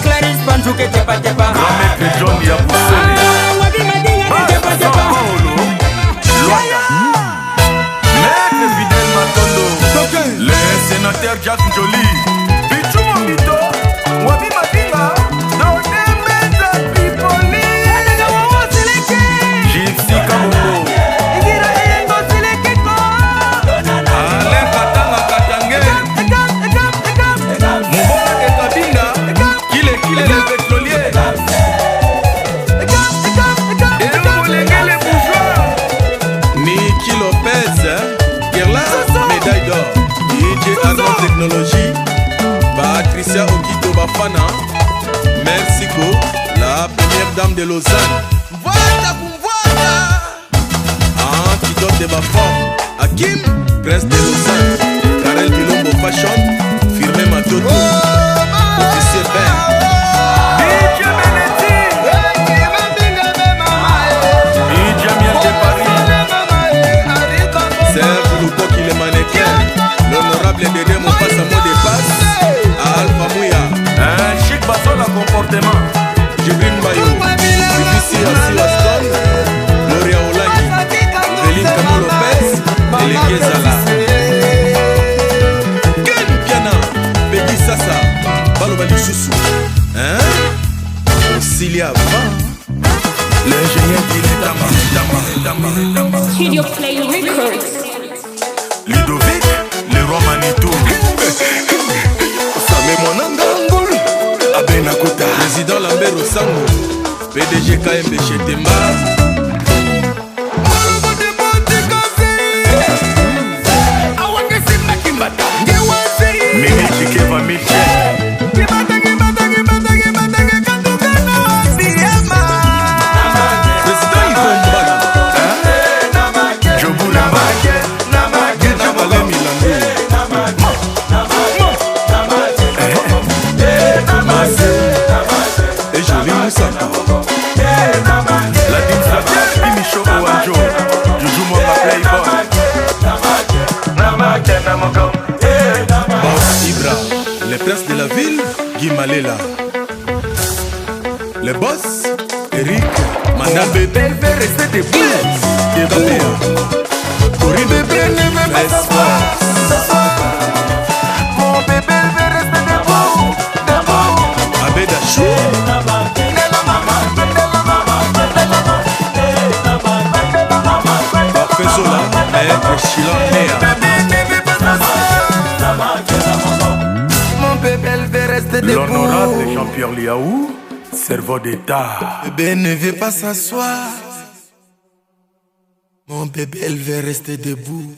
Clarice Panchou que tepa tepa Grand-maître John Yabousselé Maître Fidel Matondo Le sénateur Jack Njoli Pichou Mambito Wabi Mabinga Dode Mbeza Pipoli Gypsy Kabongo Alain Katanga Katange Moubola Ekabinga Kile le pétrolier Elongolenge les bourgeois Niki Lopez Gerla médaille d'or DJ Agro Technologie Patricia Okito Bafana Mexico la première dame de Lausanne Voilà Antidote de Bafam Hakim Prince de Lausanne Karel Bilombo Fashion Firmé Matoto Officier Ben DJ Benetti DJ Miel de Paris Serge Lukoki le mannequin L'honorable Dédé mon passe à mot de passe à Alpha Mouya Un chic basol à comportement Jibril Bayo BBC Assi Aston Gloria Olagi Eveline Kamo Lopez Délégué Zala Ken Piana Peggy Sassa Baloba Lisusu Osilia Van L'ingénieur qui est Dama Studio Play Records. Ludovic, le roi Manitou Samé Monanga Angoul Abena Kota Président Lambert Osango PDG KMB Chetemba Mimi Chikeva Michel Président Ivombana Jobula Jabale Milambo Et Jolie Moussaka La Dimsabia Bimicho Owanjo Joujou Mwanga Playboy Boss Ibra Le prince de la ville Guy Malela Le boss Eric Madame Bébé veut rester debout Kabea Corinne Espoir Mon bébé veut rester debout Abeda Chou Fezola Maître Chilan Mon bébé veut rester debout L'honorable Jean-Pierre Liaou Cerveau d'État Bébé ne veut pas s'asseoir Mon bébé elle veut rester debout